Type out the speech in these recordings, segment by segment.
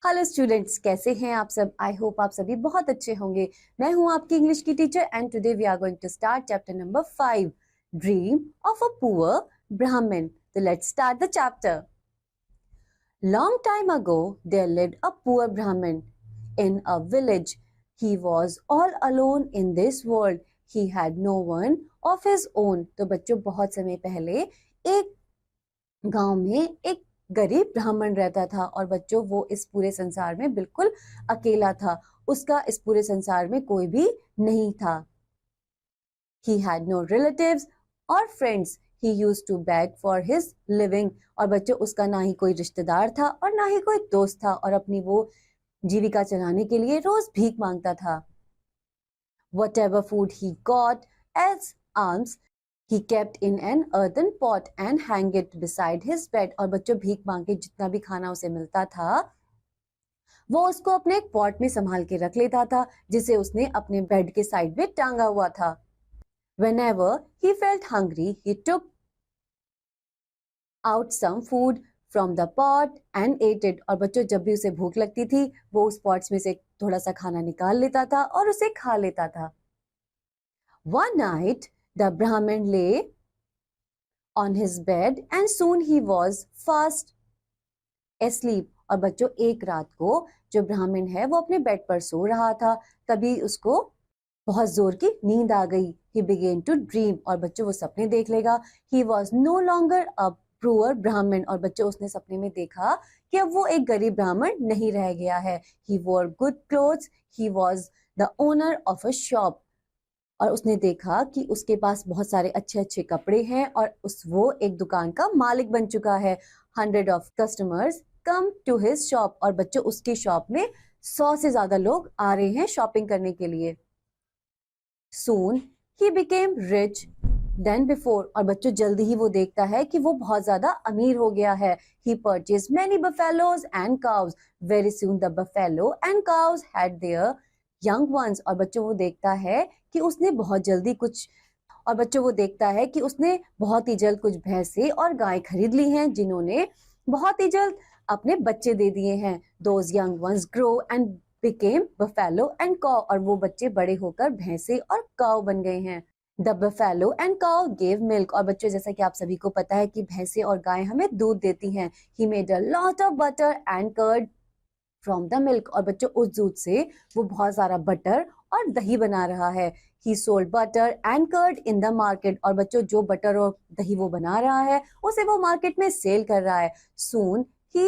Hello students, कैसे हैं आप सब। आई होप आप सभी बहुत अच्छे होंगे। मैं हूं आपकी इंग्लिश की teacher and today we are going to start chapter number 5, dream of a poor Brahmin. तो let's start the chapter. Long time ago there lived a poor Brahmin in a village. He was all alone in this world. He had no one of his own. तो बच्चों, बहुत समय पहले एक गांव में एक गरीब ब्राह्मण रहता था और बच्चों वो इस पूरे संसार में बिल्कुल अकेला था। उसका इस पूरे संसार में कोई भी नहीं था। He had no relatives or friends. He used to beg for his living. और बच्चों, उसका ना ही कोई रिश्तेदार था और ना ही कोई दोस्त था और अपनी वो जीविका चलाने के लिए रोज भीख मांगता था। Whatever food he got as alms, he kept in an earthen pot and hang it beside his bed. और बच्चों, भीख मांग के जितना भी खाना उसे मिलता था वो उसको अपने एक पॉट में संभाल के रख लेता था, जिसे उसने अपने बेड के साइड में टांगा हुआ था। Whenever he felt hungry, he took out some food from the pot and ate it. और बच्चों, जब भी उसे भूख लगती थी वो उस पॉट्स में से थोड़ा सा खाना निकाल लेता था और उसे खा लेता था। One night the Brahmin lay on his bed and soon he was fast asleep. और बच्चों, एक रात को जो ब्राह्मण है वो अपने बेड पर सो रहा था, तभी उसको बहुत जोर की नींद आ गई। He began to dream. और बच्चों, वो सपने देख लेगा। He was no longer a poor Brahmin. और बच्चों, उसने सपने में देखा कि अब वो एक गरीब ब्राह्मण नहीं रह गया है। He wore good clothes. He was the owner of a shop. और उसने देखा कि उसके पास बहुत सारे अच्छे अच्छे कपड़े हैं और वो एक दुकान का मालिक बन चुका है। 100 of customers come to his shop. और बच्चों, उसकी शॉप में 100 से ज्यादा लोग आ रहे हैं शॉपिंग करने के लिए। Soon he became rich than before. और बच्चों, जल्दी ही वो देखता है कि वो बहुत ज्यादा अमीर हो गया है। He purchased many buffaloes and cows. Very soon the buffalo and cows had their young ones. और बच्चों, वो देखता है कि उसने बहुत ही जल्द कुछ भैंसे और गाय खरीद ली हैं, जिन्होंने बहुत ही जल्द अपने बच्चे दे दिए हैं। Those young ones grow and became buffalo and cow. और वो बच्चे बड़े होकर भैंसे और काऊ बन गए हैं। The buffalo and cow gave milk. और बच्चों, जैसा कि आप सभी को पता है कि भैंसे और गाय हमें दूध देती हैं। He made a lot of butter and curd from the milk. और बच्चों, उस दूध से वो बहुत सारा बटर और दही बना रहा है। He sold butter and curd in the market. और बच्चों, जो बटर और दही वो बना रहा है उसे वो मार्केट में सेल कर रहा है। Soon he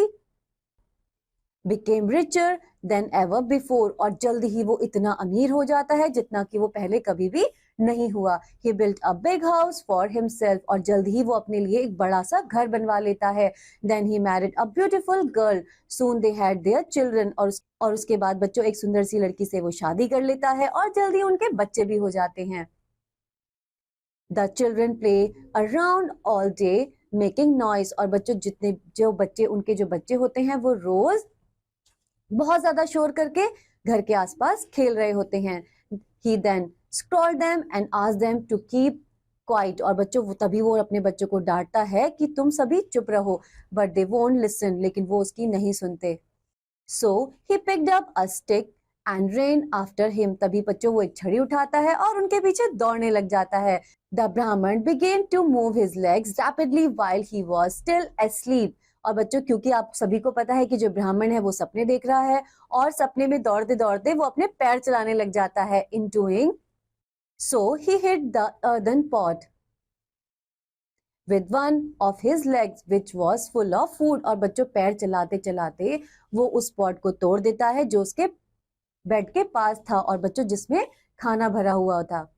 became richer than ever before. और जल्दी ही वो इतना अमीर हो जाता है जितना कि वो पहले कभी भी नहीं हुआ। He built a big house for himself. और जल्दी ही वो अपने लिए एक बड़ा सा घर बनवा लेता है। Then he married a beautiful girl. Soon they had their children. और उसके बाद बच्चों, एक सुंदर सी लड़की से वो शादी कर लेता है और जल्दी उनके बच्चे भी हो जाते हैं। The children play around all day making noise. और बच्चों, उनके जो बच्चे होते हैं वो रोज बहुत ज्यादा शोर करके घर के आसपास खेल रहे होते हैं। He then scolded them and asked them to keep quiet. और बच्चों, तभी वो अपने बच्चों को डांटता है कि तुम सभी चुप रहो। But they won't listen. लेकिन वो उसकी नहीं सुनते। So he picked up a stick and ran after him. तभी बच्चों, वो एक छड़ी उठाता है और उनके पीछे दौड़ने लग जाता है। The Brahman began to move his legs rapidly while he was still asleep. और बच्चों, क्योंकि आप सभी को पता है कि जो ब्राह्मण है वो सपने देख रहा है और सपने में दौड़ते दौड़ते वो अपने पैर चलाने लग जाता है। In doing so he hit the earthen pot with one of his legs which was full of food. और बच्चों, पैर चलाते चलाते वो उस पॉट को तोड़ देता है जो उसके बेड के पास था और बच्चों जिसमें खाना भरा हुआ था।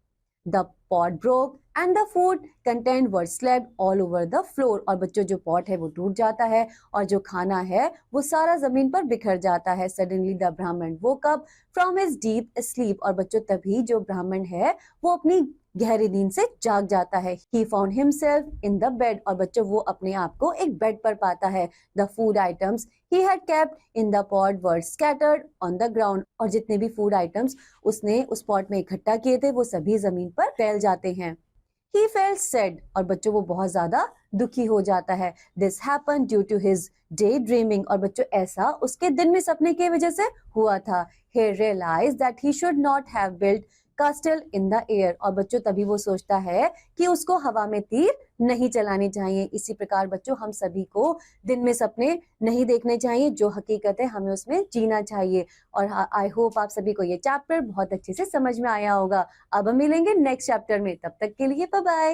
The pot broke and the food contained were slapped all over the floor. और बच्चों, जो पॉट है वो टूट जाता है और जो खाना है वो सारा जमीन पर बिखर जाता है। Suddenly the Brahman woke up from his deep sleep. और बच्चों, तभी जो ब्राह्मण है वो अपनी गहरी नींद से जाग जाता है। He found himself in the bed. और बच्चों, वो अपने आप को एक बेड पर पाता है। The food items he had kept in the pot were scattered on the ground. और जितने भी फूड आइटम्स उसने उस पॉट में इकट्ठा किए थे वो सभी जमीन पर फैल जाते हैं। He felt sad और बच्चों वो बहुत ज्यादा दुखी हो जाता है. This happened due to his daydreaming और बच्चों ऐसा उसके दिन में सपने की वजह से हुआ था. He realized that he should not have built castle in the air और बच्चों तभी वो सोचता है कि उसको हवा में तीर नहीं चलानी चाहिए. इसी प्रकार बच्चों हम सभी को दिन में सपने नहीं देखने चाहिए. जो हकीकत है हमें उसमें जीना चाहिए. और आई होप आप सभी को ये चैप्टर बहुत अच्छे से समझ में आया होगा. अब हम मिलेंगे नेक्स्ट चैप्टर में. तब तक के लिए बाय बाय.